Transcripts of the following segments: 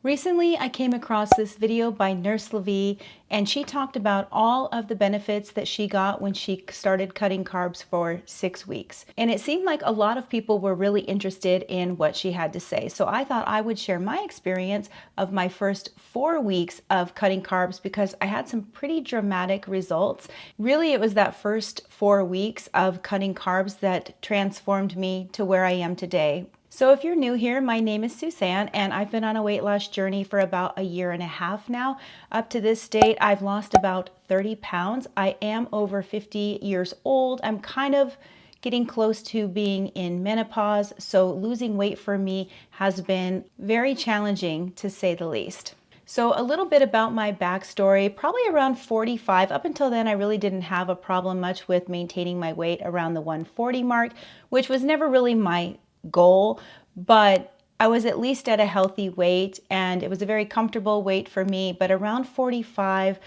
Recently, I came across this video by Nurse Levy, and she talked about all of the benefits that she got when she started cutting carbs for 6 weeks. And it seemed like a lot of people were really interested in what she had to say. So I thought I would share my experience of my first 4 weeks of cutting carbs because I had some pretty dramatic results. Really, it was that first 4 weeks of cutting carbs that transformed me to where I am today. So if you're new here, my name is Susanne and I've been on a weight loss journey for about 1.5 years now. Up to this date, I've lost about 30 pounds. I am over 50 years old. I'm kind of getting close to being in menopause, so losing weight for me has been very challenging to say the least. So a little bit about my backstory, probably around 45. Up until then, I really didn't have a problem much with maintaining my weight around the 140 mark, which was never really my goal, but I was at least at a healthy weight and it was a very comfortable weight for me. But around 45,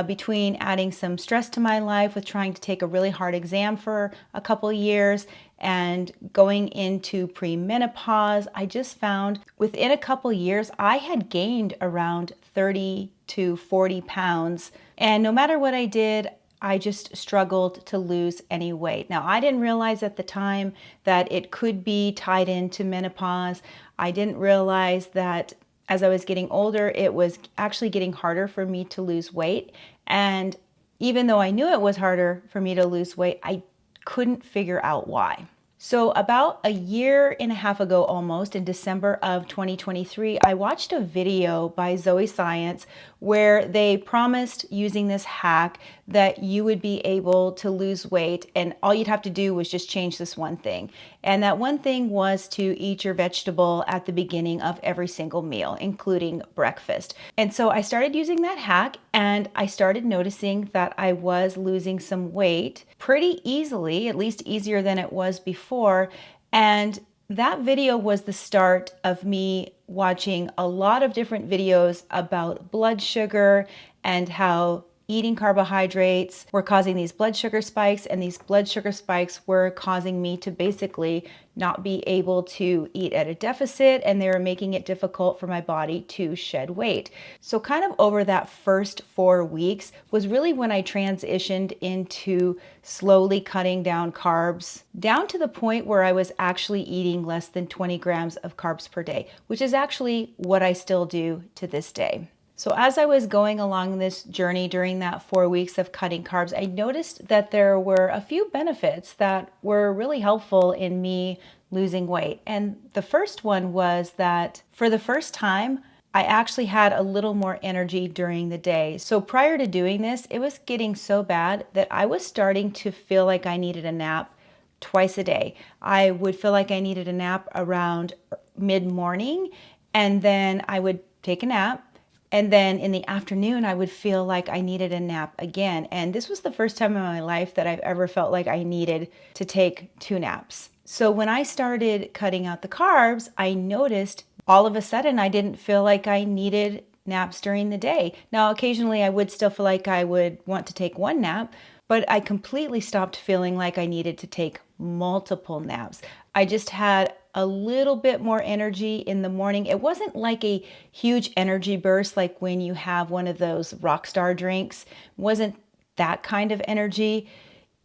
between adding some stress to my life with trying to take a really hard exam for a couple years and going into premenopause, I just found within a couple years I had gained around 30 to 40 pounds. And no matter what I did, I just struggled to lose any weight. Now, I didn't realize at the time that it could be tied into menopause. I didn't realize that as I was getting older, it was actually getting harder for me to lose weight. And even though I knew it was harder for me to lose weight, I couldn't figure out why. So about 1.5 years ago, almost in December of 2023, I watched a video by Zoe Science where they promised using this hack that you would be able to lose weight and all you'd have to do was just change this one thing. And that one thing was to eat your vegetable at the beginning of every single meal, including breakfast. And so I started using that hack and I started noticing that I was losing some weight pretty easily, at least easier than it was before. And that video was the start of me watching a lot of different videos about blood sugar and how eating carbohydrates were causing these blood sugar spikes, and these blood sugar spikes were causing me to basically not be able to eat at a deficit, and they were making it difficult for my body to shed weight. So kind of over that first 4 weeks was really when I transitioned into slowly cutting down carbs, down to the point where I was actually eating less than 20 grams of carbs per day, which is actually what I still do to this day. So as I was going along this journey during that 4 weeks of cutting carbs, I noticed that there were a few benefits that were really helpful in me losing weight. And the first one was that for the first time, I actually had a little more energy during the day. So prior to doing this, it was getting so bad that I was starting to feel like I needed a nap twice a day. I would feel like I needed a nap around mid-morning, and then I would take a nap. And then in the afternoon, I would feel like I needed a nap again. And this was the first time in my life that I've ever felt like I needed to take 2 naps. So when I started cutting out the carbs, I noticed all of a sudden I didn't feel like I needed naps during the day. Now, occasionally I would still feel like I would want to take 1 nap, but I completely stopped feeling like I needed to take multiple naps. I just had a little bit more energy in the morning. It wasn't like a huge energy burst like when you have one of those Rockstar drinks. It wasn't that kind of energy.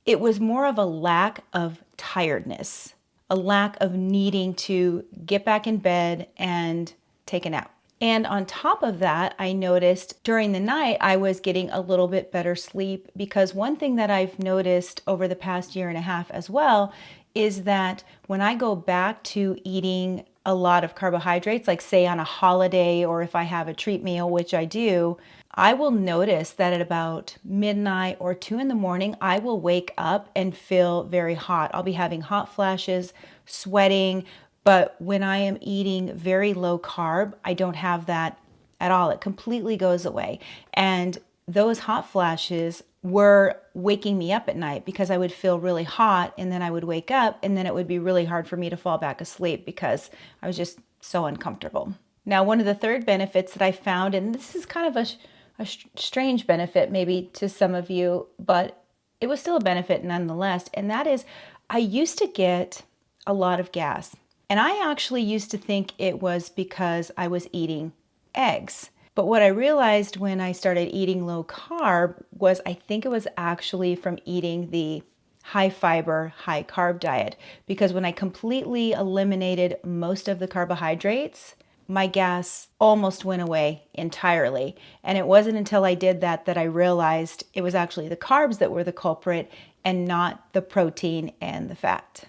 It was more of a lack of tiredness, a lack of needing to get back in bed and take a nap. And on top of that, I noticed during the night, I was getting a little bit better sleep, because one thing that I've noticed over the past 1.5 years as well is that when I go back to eating a lot of carbohydrates, like say on a holiday or if I have a treat meal, which I do, I will notice that at about midnight or 2 in the morning, I will wake up and feel very hot. I'll be having hot flashes, sweating. But when I am eating very low carb, I don't have that at all. It completely goes away. And those hot flashes were waking me up at night because I would feel really hot and then I would wake up and then it would be really hard for me to fall back asleep because I was just so uncomfortable. Now, one of the third benefits that I found, and this is kind of a strange benefit maybe to some of you, but it was still a benefit nonetheless, and that is I used to get a lot of gas. And I actually used to think it was because I was eating eggs. But what I realized when I started eating low carb was I think it was actually from eating the high fiber, high carb diet. Because when I completely eliminated most of the carbohydrates, my gas almost went away entirely. And it wasn't until I did that that I realized it was actually the carbs that were the culprit and not the protein and the fat.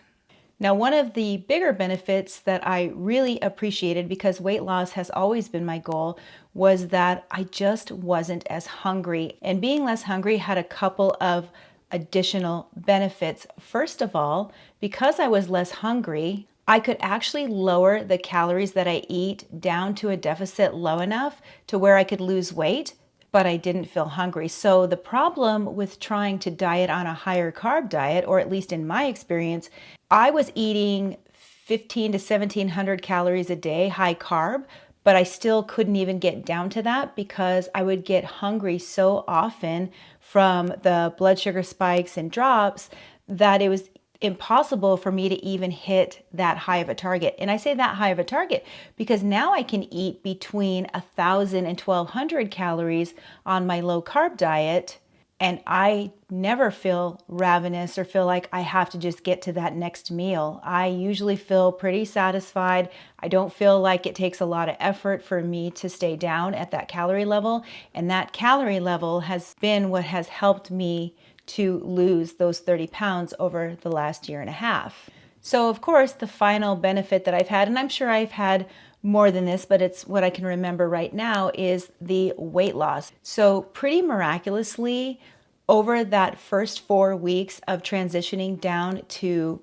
Now, one of the bigger benefits that I really appreciated, because weight loss has always been my goal, was that I just wasn't as hungry. And being less hungry had a couple of additional benefits. First of all, because I was less hungry, I could actually lower the calories that I eat down to a deficit low enough to where I could lose weight, but I didn't feel hungry. So the problem with trying to diet on a higher carb diet, or at least in my experience, I was eating 15 to 1700 calories a day, high carb, but I still couldn't even get down to that because I would get hungry so often from the blood sugar spikes and drops that it was impossible for me to even hit that high of a target. And I say that high of a target because now I can eat between 1,000 and 1,200 calories on my low carb diet, and I never feel ravenous or feel like I have to just get to that next meal. I usually feel pretty satisfied. I don't feel like it takes a lot of effort for me to stay down at that calorie level, and that calorie level has been what has helped me to lose those 30 pounds over the last year and a half. So of course, the final benefit that I've had, and I'm sure I've had more than this, but it's what I can remember right now, is the weight loss. So pretty miraculously, over that first 4 weeks of transitioning down to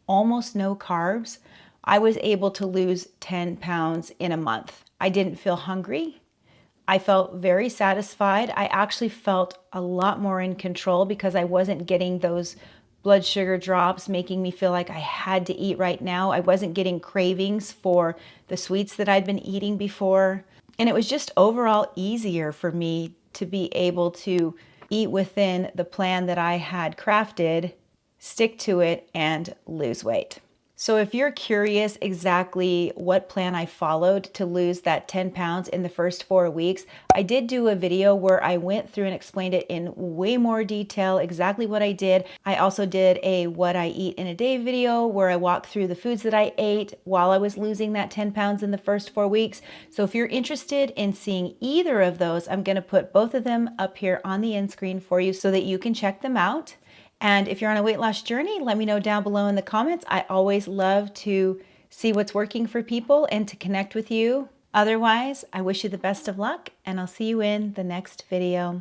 almost no carbs, I was able to lose 10 pounds in a month. I didn't feel hungry. I felt very satisfied. I actually felt a lot more in control because I wasn't getting those blood sugar drops making me feel like I had to eat right now. I wasn't getting cravings for the sweets that I'd been eating before. And it was just overall easier for me to be able to eat within the plan that I had crafted, stick to it, and lose weight. So if you're curious exactly what plan I followed to lose that 10 pounds in the first 4 weeks, I did do a video where I went through and explained it in way more detail, exactly what I did. I also did a what I eat in a day video where I walked through the foods that I ate while I was losing that 10 pounds in the first 4 weeks. So if you're interested in seeing either of those, I'm gonna put both of them up here on the end screen for you so that you can check them out. And if you're on a weight loss journey, let me know down below in the comments. I always love to see what's working for people and to connect with you. Otherwise, I wish you the best of luck, and I'll see you in the next video.